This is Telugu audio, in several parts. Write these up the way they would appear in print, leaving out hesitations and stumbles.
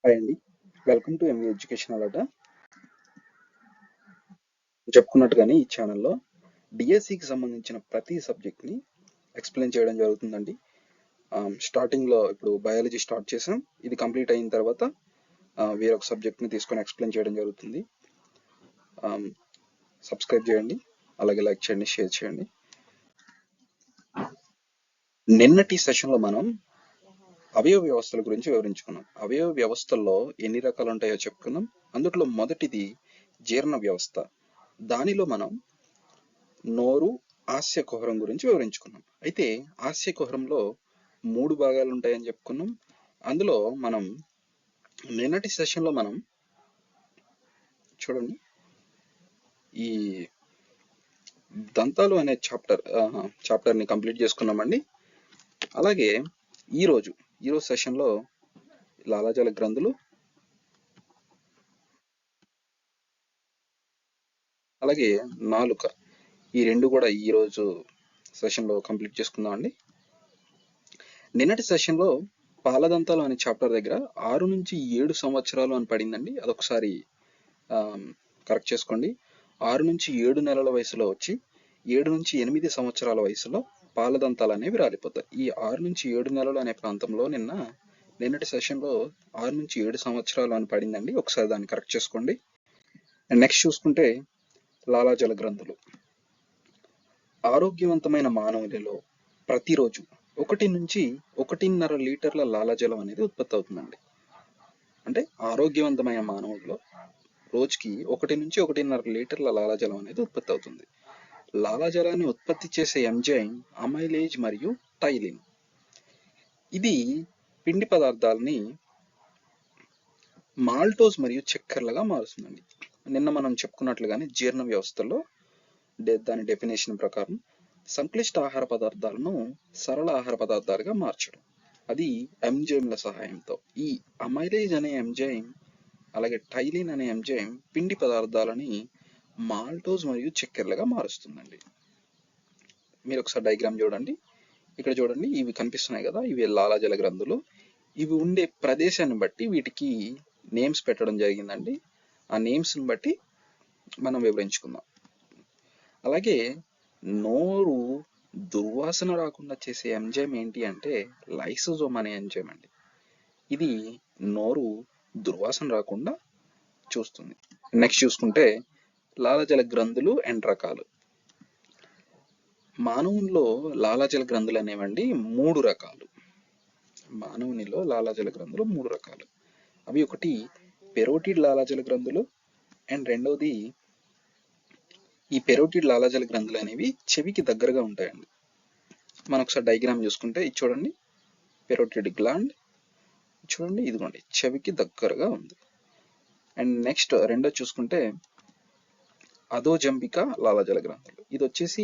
హాయ్ అండి, వెల్కమ్ టు ఎడ్యుకేషనల్ అడ్డా. చెప్పుకున్నట్టుగానే ఈ ఛానల్లో డిఎస్సికి సంబంధించిన ప్రతి సబ్జెక్ట్ని ఎక్స్ప్లెయిన్ చేయడం జరుగుతుందండి. స్టార్టింగ్లో ఇప్పుడు బయాలజీ స్టార్ట్ చేసాం. ఇది కంప్లీట్ అయిన తర్వాత వేరొక సబ్జెక్ట్ని తీసుకొని ఎక్స్ప్లెయిన్ చేయడం జరుగుతుంది. సబ్స్క్రైబ్ చేయండి, అలాగే లైక్ చేయండి, షేర్ చేయండి. నిన్నటి సెషన్లో మనం అవయవ వ్యవస్థల గురించి వివరించుకున్నాం. అవయవ వ్యవస్థల్లో ఎన్ని రకాలు ఉంటాయో చెప్పుకున్నాం. అందులో మొదటిది జీర్ణ వ్యవస్థ. దానిలో మనం నోరు, ఆస్య కుహరం గురించి వివరించుకున్నాం. అయితే ఆస్య కుహరంలో 3 భాగాలు ఉంటాయని చెప్పుకున్నాం. అందులో మనం నిన్నటి సెషన్లో మనం చూడండి ఈ దంతాలు అనే చాప్టర్ని కంప్లీట్ చేసుకున్నామండి. అలాగే ఈరోజు సెషన్లో లాలాజల గ్రంథులు, అలాగే నాలుక, ఈ రెండు కూడా ఈరోజు సెషన్లో కంప్లీట్ చేసుకుందాం అండి. నిన్నటి సెషన్లో పాలదంతాలు అనే చాప్టర్ దగ్గర 6 నుంచి 7 సంవత్సరాలు అని పడిందండి. అదొకసారి కరెక్ట్ చేసుకోండి. 6 నుంచి 7 నెలల వయసులో వచ్చి 7 నుంచి 8 సంవత్సరాల వయసులో పాలదంతాలు అనేవి రాలిపోతాయి. ఈ 6 నుంచి 7 నెలలు అనే ప్రాంతంలో నిన్నటి సెషన్లో 6 నుంచి 7 సంవత్సరాలు అని పడిందండి. ఒకసారి దాన్ని కరెక్ట్ చేసుకోండి. నెక్స్ట్ చూసుకుంటే లాలాజల గ్రంథులు. ఆరోగ్యవంతమైన మానవులలో ప్రతిరోజు 1 నుంచి 1.5 లీటర్ల లాలాజలం అనేది ఉత్పత్తి అవుతుందండి. అంటే ఆరోగ్యవంతమైన మానవుల్లో రోజుకి 1 నుంచి 1.5 లీటర్ల లాలాజలం అనేది ఉత్పత్తి అవుతుంది. లాలాజలాన్ని ఉత్పత్తి చేసే ఎంజైమ్ అమైలేజ్ మరియు టైలిన్. ఇది పిండి పదార్థాలని మాల్టోజ్ మరియు చక్కెరలుగా మారుస్తుందండి. నిన్న మనం చెప్పుకున్నట్లుగానే జీర్ణ వ్యవస్థలో దాని డెఫినేషన్ ప్రకారం సంక్లిష్ట ఆహార పదార్థాలను సరళ ఆహార పదార్థాలుగా మార్చడం, అది ఎంజైమ్ల సహాయంతో. ఈ అమైలేజ్ అనే ఎంజైమ్ అలాగే టైలిన్ అనే ఎంజైమ్ పిండి పదార్థాలని మాల్టోజ్ మరియు చక్కెరలుగా మారుస్తుందండి. మీరు ఒకసారి డయాగ్రామ్ చూడండి. ఇక్కడ చూడండి, ఇవి కనిపిస్తున్నాయి కదా, ఇవి లాలాజల గ్రంథులు. ఇవి ఉండే ప్రదేశాన్ని బట్టి వీటికి నేమ్స్ పెట్టడం జరిగిందండి. ఆ నేమ్స్ని బట్టి మనం వివరించుకుందాం. అలాగే నోరు దుర్వాసన రాకుండా చేసే ఎంజైమ్ ఏంటి అంటే లైసోజోమ్ అనే ఎంజైమ్ అండి. ఇది నోరు దుర్వాసన రాకుండా చూస్తుంది. నెక్స్ట్ చూసుకుంటే లాలాజల గ్రంథులు అండ్ రకాలు. మానవునిలో లాలాజల గ్రంథులు అనేవండి 3 రకాలు. మానవునిలో లాలాజల గ్రంథులు 3 రకాలు. అవి ఒకటి పెరోటిడ్ లాలాజల గ్రంథులు అండ్ రెండవది ఈ పెరోటిడ్ లాలాజల గ్రంథులు అనేవి చెవికి దగ్గరగా ఉంటాయండి. మనం ఒకసారి డయాగ్రామ్ చూసుకుంటే ఇది చూడండి, పెరోటిడ్ గ్లాండ్ చూడండి, ఇదిగోండి చెవికి దగ్గరగా ఉంది. అండ్ నెక్స్ట్ రెండో చూసుకుంటే అధోజంబిక లాలాజల గ్రంథులు. ఇది వచ్చేసి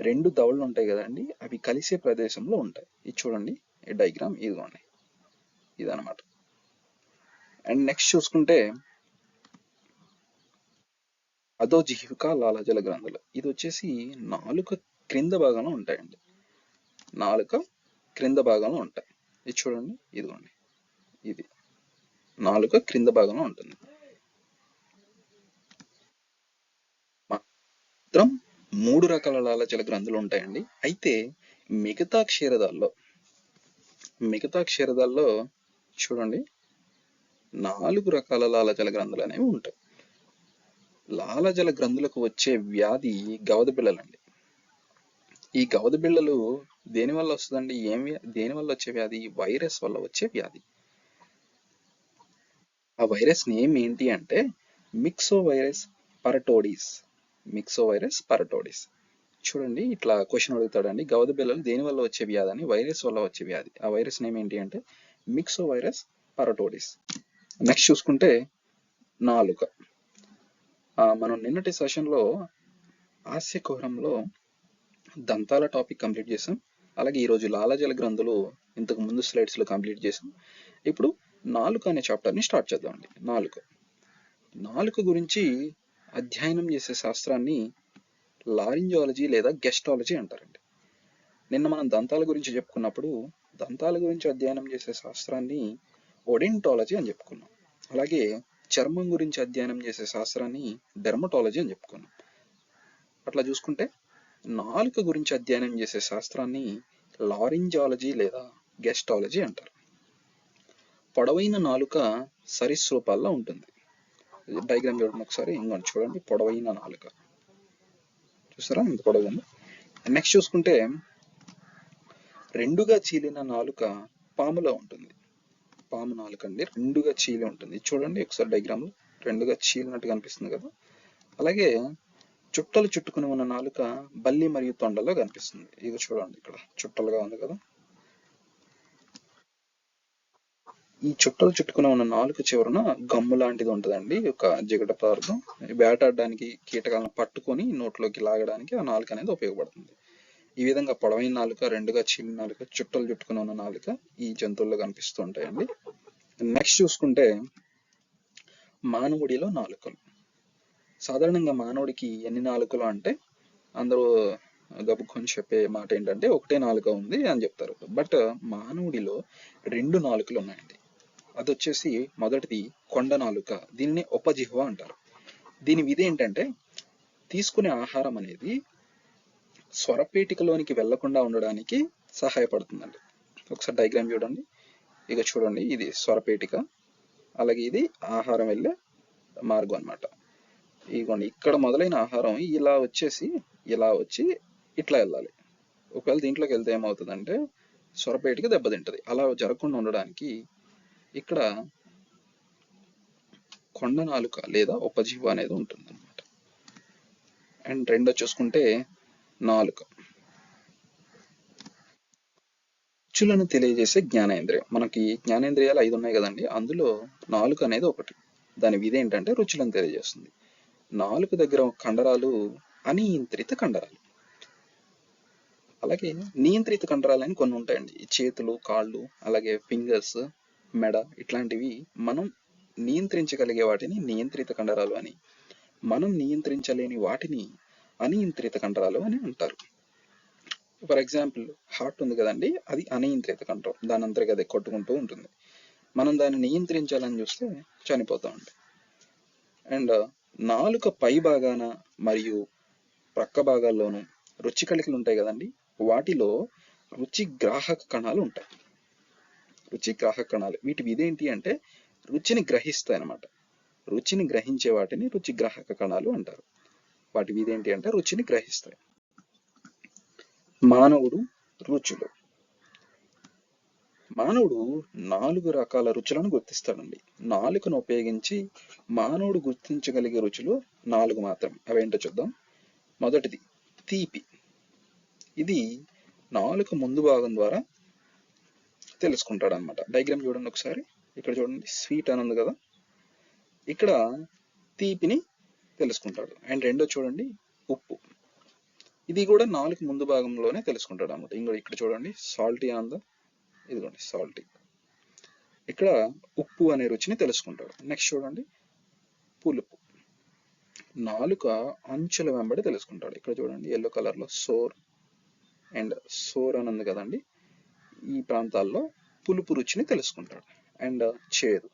2 దవడలు ఉంటాయి కదండి, అవి కలిసే ప్రదేశంలో ఉంటాయి. ఇది చూడండి, ఈ డయాగ్రామ్ ఇదిగోండి, ఇదనమాట. అండ్ నెక్స్ట్ చూసుకుంటే అధోజిహ్విక లాలాజల గ్రంథులు. ఇది వచ్చేసి నాలుక క్రింద భాగంలో ఉంటాయండి. నాలుక క్రింద భాగంలో ఉంటాయి. ఇది చూడండి, ఇదిగోండి, ఇది నాలుక క్రింద భాగంలో ఉంటుంది. మాత్రం 3 రకాల లాలాజల గ్రంథులు ఉంటాయండి. అయితే మిగతా క్షీరదాల్లో చూడండి 4 రకాల లాలాజల గ్రంథులు అనేవి ఉంటాయి. లాలాజల గ్రంథులకు వచ్చే వ్యాధి గవద బిళ్ళలండి. ఈ గవద బిళ్ళలు దేని వల్ల వస్తుందండి? దేని వల్ల వచ్చే వ్యాధి? వైరస్ వల్ల వచ్చే వ్యాధి. ఆ వైరస్ నేమ్ ఏంటి అంటే మిక్సోవైరస్ పరటోడిస్. చూడండి, ఇట్లా క్వశ్చన్ అడుగుతాడండి, గవద బిళ్ళలు దేని వల్ల వచ్చే వ్యాధి అని. వైరస్ వల్ల వచ్చే వ్యాధి. ఆ వైరస్ నేమ్ ఏంటి అంటే మిక్సోవైరస్ పరటోడిస్. నెక్స్ట్ చూసుకుంటే నాలుక. మనం నిన్నటి సెషన్లో ఆస్య కుహరంలో దంతాల టాపిక్ కంప్లీట్ చేసాం. అలాగే ఈరోజు లాలాజల గ్రంథులు ఇంతకు ముందు స్లైడ్స్లో కంప్లీట్ చేసాం. ఇప్పుడు నాలుక అనే చాప్టర్ని స్టార్ట్ చేద్దామండి. నాలుక గురించి అధ్యయనం చేసే శాస్త్రాన్ని లారింజాలజీ లేదా గెస్టాలజీ అంటారండి. నిన్న మనం దంతాల గురించి చెప్పుకున్నప్పుడు దంతాల గురించి అధ్యయనం చేసే శాస్త్రాన్ని ఒడెంటాలజీ అని చెప్పుకున్నాం. అలాగే చర్మం గురించి అధ్యయనం చేసే శాస్త్రాన్ని డెర్మటాలజీ అని చెప్పుకున్నాం. అట్లా చూసుకుంటే నాలుక గురించి అధ్యయనం చేసే శాస్త్రాన్ని లారింజాలజీ లేదా గెస్టాలజీ అంటారు. పొడవైన నాలుక సరీసృపాల్లో ఉంటుంది. డయాగ్రామ్ చూడండి ఒకసారి, ఇంకొంచెం చూడండి. పొడవైన నాలుక చూసారా, ఇంత పొడవు ఉంది. నెక్స్ట్ చూసుకుంటే రెండుగా చీలిన నాలుక పాములో ఉంటుంది. పాము నాలుక అండి రెండుగా చీలి ఉంటుంది. చూడండి ఒకసారి డయాగ్రామ్ లో రెండుగా చీలినట్టు కనిపిస్తుంది కదా. అలాగే చుట్టలు చుట్టుకుని ఉన్న నాలుక బల్లి మరియు తొండలో కనిపిస్తుంది. ఇది చూడండి, ఇక్కడ చుట్టలుగా ఉంది కదా. ఈ చుట్టలు చుట్టుకుని ఉన్న నాలుక చివరన గమ్ము లాంటిది ఉంటుందండి, ఒక జిగట పదార్థం. వేటాడడానికి, కీటకాలను పట్టుకొని నోట్లోకి లాగడానికి ఆ నాలుక అనేది ఉపయోగపడుతుంది. ఈ విధంగా పొడవైన నాలుక, రెండుగా చీలిన నాలుక, చుట్టలు చుట్టుకుని ఉన్న నాలుక ఈ జంతువుల్లో కనిపిస్తూ ఉంటాయండి. నెక్స్ట్ చూసుకుంటే మానవుడిలో నాలుకలు. సాధారణంగా మానవుడికి ఎన్ని నాలుకలు అంటే అందరూ గబుక్కొని చెప్పే మాట ఏంటంటే ఒకటే నాలుక ఉంది అని చెప్తారు. బట్ మానవుడిలో 2 నాలుకలు ఉన్నాయండి. అది వచ్చేసి మొదటిది కొండ నాలుక, దీనిని ఉపజిహ్వ అంటారు. దీని విధి ఏంటంటే తీసుకునే ఆహారం అనేది స్వరపేటికలోనికి వెళ్లకుండా ఉండడానికి సహాయపడుతుందండి. ఒకసారి డయాగ్రామ్ చూడండి. ఇక చూడండి, ఇది స్వరపేటిక, అలాగే ఇది ఆహారం వెళ్ళే మార్గం అన్నమాట. ఇదిగోండి, ఇక్కడ మొదలైన ఆహారం ఇలా వచ్చేసి ఇలా వచ్చి ఇట్లా వెళ్ళాలి. ఒకవేళ దీంట్లోకి వెళ్తే ఏమవుతుందంటే స్వరపేటిక దెబ్బతింటది. అలా జరగకుండా ఉండడానికి ఇక్కడ కొండ నాలుక లేదా ఉపజీవ అనేది ఉంటుంది అనమాట. అండ్ రెండో చూసుకుంటే నాలుక రుచులను తెలియజేసే జ్ఞానేంద్రియం. మనకి జ్ఞానేంద్రియాలు 5 ఉన్నాయి కదండి, అందులో నాలుక అనేది ఒకటి. దాని విధి ఏంటంటే రుచులను తెలియజేస్తుంది. నాలుక దగ్గర కండరాలు అనియంత్రిత కండరాలు, అలాగే నియంత్రిత కండరాలు అని కొన్ని ఉంటాయండి. చేతులు, కాళ్ళు, అలాగే ఫింగర్స్, మెడ, ఇట్లాంటివి మనం నియంత్రించగలిగే వాటిని నియంత్రిత కండరాలు అని, మనం నియంత్రించలేని వాటిని అనియంత్రిత కండరాలు అని అంటారు. ఫర్ ఎగ్జాంపుల్ హార్ట్ ఉంది కదండి, అది అనియంత్రిత కండరం, దాని అంతగా అదే కొట్టుకుంటూ ఉంటుంది. మనం దాన్ని నియంత్రించాలని చూస్తే చనిపోతామండి. అండ్ నాలుక పై భాగాన మరియు ప్రక్క భాగాల్లోనూ రుచి కళికలు ఉంటాయి కదండి, వాటిలో రుచి గ్రాహక కణాలు ఉంటాయి. రుచి గ్రాహక కణాలు, వీటి విధేంటి అంటే రుచిని గ్రహిస్తాయి అన్నమాట. రుచిని గ్రహించే వాటిని రుచి గ్రాహక కణాలు అంటారు. వాటి విధేంటి అంటే రుచిని గ్రహిస్తాయి. మానవుడు రుచులు. మానవుడు 4 రకాల రుచులను గుర్తిస్తాడండి. నాలుకను ఉపయోగించి మానవుడు గుర్తించగలిగే రుచులు 4 మాత్రమే. అవేంటో చూద్దాం. మొదటిది తీపి. ఇది నాలుక ముందు భాగం ద్వారా తెలుసుకుంటాడు అనమాట. డయాగ్రామ్ చూడండి ఒకసారి. ఇక్కడ చూడండి, స్వీట్ అని ఉంది కదా, ఇక్కడ తీపిని తెలుసుకుంటాడు. అండ్ రెండో చూడండి ఉప్పు. ఇది కూడా నాలుక ముందు భాగంలోనే తెలుసుకుంటాడు అనమాట. ఇక్కడ చూడండి సాల్టీ అని ఉందా, ఇదిగోండి సాల్టీ. ఇక్కడ ఉప్పు అనే రుచిని తెలుసుకుంటాడు. నెక్స్ట్ చూడండి పులుపు. నాలుక అంచుల వెంబడి తెలుసుకుంటాడు. ఇక్కడ చూడండి ఎల్లో కలర్ లో సోర్ అండ్ సోర్ అని ఉంది కదండి, ఈ ప్రాంతాల్లో పులుపు రుచిని తెలుసుకుంటాడు. అండ్ చేదు.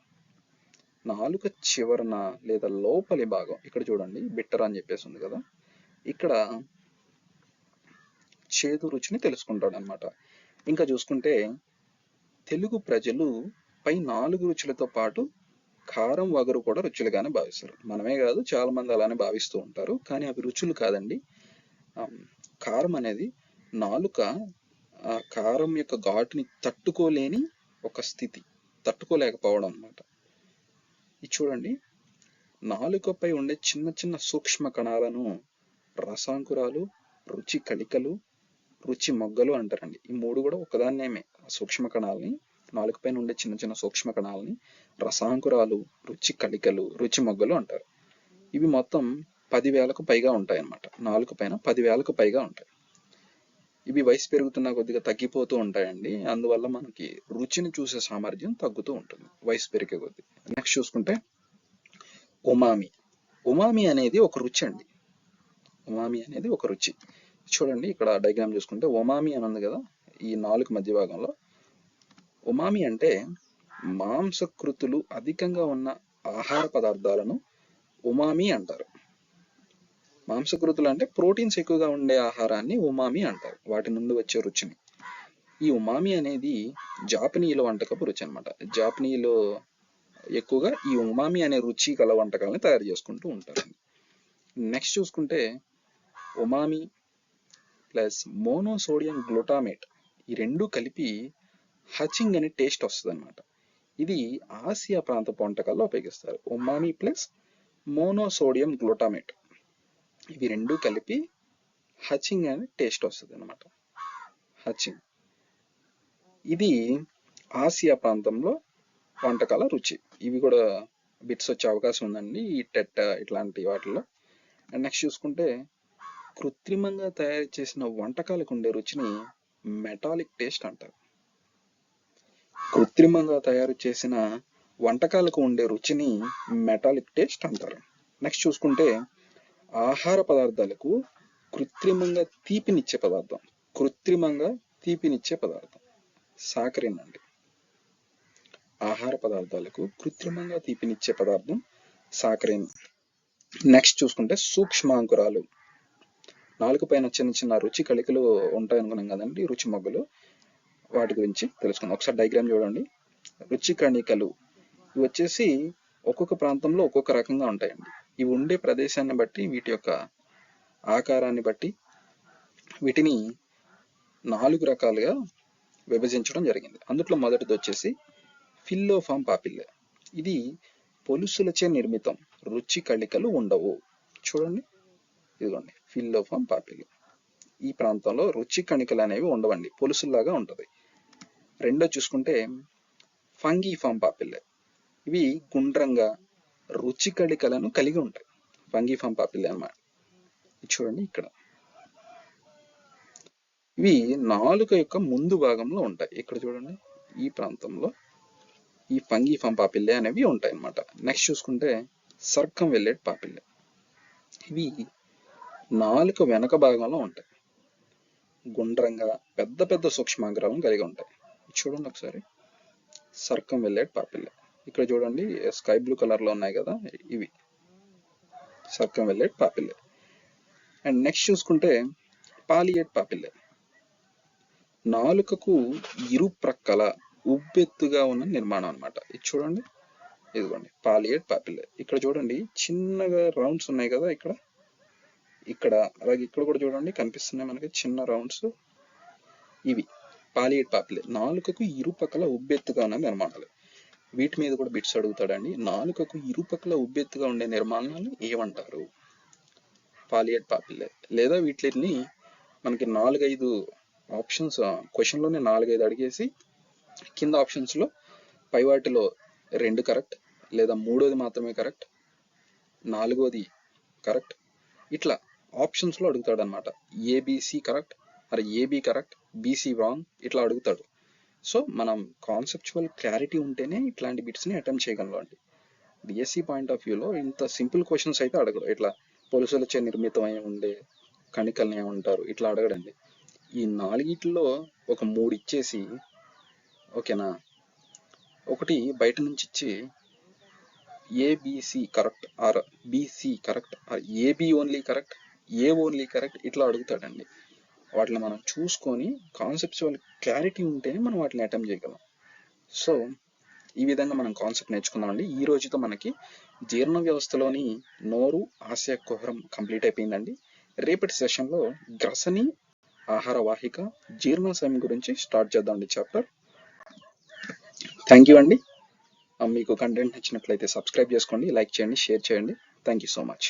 నాలుక చివరన లేదా లోపలి భాగం, ఇక్కడ చూడండి బిట్టర్ అని చెప్పేసి ఉంది కదా, ఇక్కడ చేదు రుచిని తెలుసుకుంటాడు అనమాట. ఇంకా చూసుకుంటే తెలుగు ప్రజలు పై 4 రుచులతో పాటు కారం, వగరు కూడా రుచులుగానే భావిస్తారు. మనమే కాదు, చాలా మంది అలానే భావిస్తూ ఉంటారు. కానీ అవి రుచులు కాదండి. కారం అనేది నాలుక ఆ కారం యొక్క ఘాటుని తట్టుకోలేని ఒక స్థితి, తట్టుకోలేకపోవడం అన్నమాట. ఇది చూడండి, నాలుకపై ఉండే చిన్న చిన్న సూక్ష్మ కణాలను రసాంకురాలు, రుచి కళికలు, రుచి మొగ్గలు అంటారండి. ఈ 3 కూడా ఒకదాన్నేమే. సూక్ష్మ కణాలని, నాలుకపైన ఉండే చిన్న చిన్న సూక్ష్మ కణాలని రసాంకురాలు, రుచి కళికలు, రుచి మొగ్గలు అంటారు. ఇవి మొత్తం 10,000కు పైగా ఉంటాయి అన్నమాట. నాలుక పైన 10,000కు పైగా ఉంటాయి. ఇవి వయసు పెరుగుతున్న కొద్దిగా తగ్గిపోతూ ఉంటాయండి. అందువల్ల మనకి రుచిని చూసే సామర్థ్యం తగ్గుతూ ఉంటుంది వయసు పెరిగే కొద్ది. నెక్స్ట్ చూసుకుంటే ఉమామి. ఉమామి అనేది ఒక రుచి అండి. ఉమామి అనేది ఒక రుచి. చూడండి ఇక్కడ డయాగ్రామ్ చూసుకుంటే ఉమామి అని ఉంది కదా, ఈ నాలుగు మధ్య భాగంలో. ఉమామి అంటే మాంసకృతులు అధికంగా ఉన్న ఆహార పదార్థాలను ఉమామి అంటారు. మాంసకృతులు అంటే ప్రోటీన్స్ ఎక్కువగా ఉండే ఆహారాన్ని ఉమామి అంటారు, వాటి నుండి వచ్చే రుచిని. ఈ ఉమామి అనేది జాపనీయుల వంటకపు రుచి అనమాట. జాపనీయులు ఎక్కువగా ఈ ఉమామి అనే రుచి గల వంటకాలని తయారు చేసుకుంటూ ఉంటారు. నెక్స్ట్ చూసుకుంటే ఉమామి ప్లస్ మోనోసోడియం గ్లూటామేట్ ఈ రెండు కలిపి హచింగ్ అనే టేస్ట్ వస్తుంది అనమాట. ఇది ఆసియా ప్రాంతపు వంటకాల్లో ఉపయోగిస్తారు. ఉమామి ప్లస్ మోనోసోడియం గ్లూటామేట్ ఇవి రెండు కలిపి హచింగ్ అనే టేస్ట్ వస్తుంది అనమాట. హచింగ్ ఇది ఆసియా ప్రాంతంలో వంటకాల రుచి. ఇవి కూడా బిట్స్ వచ్చే అవకాశం ఉందండి ఈ టెట్ ఇట్లాంటి వాటిల్లో. అండ్ నెక్స్ట్ చూసుకుంటే కృత్రిమంగా తయారు చేసిన వంటకాలకు ఉండే రుచిని మెటాలిక్ టేస్ట్ అంటారు. కృత్రిమంగా తయారు చేసిన వంటకాలకు ఉండే రుచిని మెటాలిక్ టేస్ట్ అంటారు. నెక్స్ట్ చూసుకుంటే ఆహార పదార్థాలకు కృత్రిమంగా తీపినిచ్చే పదార్థం సాకరిన్ అండి. ఆహార పదార్థాలకు కృత్రిమంగా తీపినిచ్చే పదార్థం సాకరిన్. నెక్స్ట్ చూసుకుంటే సూక్ష్మాంకురాలు, నాలుగు పైన చిన్న చిన్న రుచి కళికలు ఉంటాయి అనుకున్నాం కదండి, రుచి మొగ్గలు. వాటి గురించి తెలుసుకుందాం. ఒకసారి డయాగ్రామ్ చూడండి. రుచి కణికలు ఇవి వచ్చేసి ఒక్కొక్క ప్రాంతంలో ఒక్కొక్క రకంగా ఉంటాయండి. ఇవి ఉండే ప్రదేశాన్ని బట్టి, వీటి యొక్క ఆకారాన్ని బట్టి వీటిని 4 రకాలుగా విభజించడం జరిగింది. అందులో మొదటిది వచ్చేసి ఫిల్లోఫామ్ పాపిల్లే. ఇది పొలుసులచే నిర్మితం, రుచి కళికలు ఉండవు. చూడండి, ఇదిగోండి ఫిల్లోఫామ్ పాపిల్లే. ఈ ప్రాంతంలో రుచి కణికలు అనేవి ఉండవండి, పొలుసుల్లాగా ఉంటుంది. రెండో చూసుకుంటే ఫంగీఫామ్ పాపిల్లే. ఇవి గుండ్రంగా రుచి కళికలను కలిగి ఉంటాయి, ఫంగీఫామ్ పాపిల్లే అన్నమాట. చూడండి ఇక్కడ ఇవి నాలుక యొక్క ముందు భాగంలో ఉంటాయి. ఇక్కడ చూడండి ఈ ప్రాంతంలో ఈ ఫంగీఫామ్ పాపిల్లే అనేవి ఉంటాయి అన్నమాట. నెక్స్ట్ చూసుకుంటే సర్కం వెల్లెట్ పాపిల్లే. ఇవి నాలుక వెనక భాగంలో ఉంటాయి, గుండ్రంగా పెద్ద పెద్ద సూక్ష్మాంగాలను కలిగి ఉంటాయి. చూడండి ఒకసారి సర్కం వెల్లెట్ పాపిల్లే. ఇక్కడ చూడండి స్కై బ్లూ కలర్ లో ఉన్నాయి కదా, ఇవి సర్కం వెల్లెట్ పాపిల్లే. అండ్ నెక్స్ట్ చూసుకుంటే పాలియేట్ పాపిల్లే. నాలుకకు ఇరు ప్రక్కల ఉబ్బెత్తుగా ఉన్న నిర్మాణం అనమాట. ఇది చూడండి, ఇదిగోండి పాలియేట్ పాపిల్లే. ఇక్కడ చూడండి చిన్నగా రౌండ్స్ ఉన్నాయి కదా, ఇక్కడ అలాగే ఇక్కడ కూడా చూడండి కనిపిస్తున్నాయి మనకి చిన్న రౌండ్స్. ఇవి పాలియేట్ పాపిల్లే, నాలుకకు ఇరుపక్కల ఉబ్బెత్తుగా ఉన్న నిర్మాణాలు. వీటి మీద కూడా బిట్స్ అడుగుతాడండి. నాలుకకు ఇరుపక్కల ఉబ్బెత్తుగా ఉండే నిర్మాణాలు ఏమంటారు? పాలియేట్ పాపిల్లే. లేదా వీటిని మనకి 4-5 ఆప్షన్స్ క్వశ్చన్లోనే 4-5 అడిగేసి కింద ఆప్షన్స్లో పై వాటిలో 2 కరెక్ట్, లేదా 3వది మాత్రమే కరెక్ట్, 4వది కరెక్ట్, ఇట్లా ఆప్షన్స్లో అడుగుతాడు అనమాట. ఏబిసి కరెక్ట్, మరి ఏబి కరెక్ట్, బీసీ రాంగ్, ఇట్లా అడుగుతాడు. సో మనం కాన్సెప్చువల్ క్లారిటీ ఉంటేనే ఇట్లాంటి బిట్స్ని అటెంప్ట్ చేయగలం అండి. డిఎస్సి పాయింట్ ఆఫ్ వ్యూలో ఇంత సింపుల్ క్వశ్చన్స్ అయితే అడగడు. ఇట్లా పొలుసులచే నిర్మితమై ఉండే కణికల్ని ఏమంటారు ఇట్లా అడగడండి. ఈ 4 ఒక 3 ఇచ్చేసి, ఓకేనా, ఒకటి బయట నుంచి ఇచ్చి ABC correct or BC correct or AB only correct, A only correct, ఇట్లా అడుగుతాడండి. వాటిని మనం చూసుకొని కాన్సెప్చువల్ క్లారిటీ ఉంటేనే మనం వాటిని అటెంప్ట్ చేయగలం. సో ఈ విధంగా మనం కాన్సెప్ట్ నేర్చుకుందామండి. ఈ రోజుతో మనకి జీర్ణ వ్యవస్థలోని నోరు, ఆశయ కుహరం కంప్లీట్ అయిపోయిందండి. రేపటి సెషన్లో గ్రసని, ఆహార వాహిక, జీర్ణాశయం గురించి స్టార్ట్ చేద్దామండి చాప్టర్. థ్యాంక్ యూ అండి. మీకు కంటెంట్ నచ్చినట్లయితే సబ్స్క్రైబ్ చేసుకోండి, లైక్ చేయండి, షేర్ చేయండి. Thank you so much.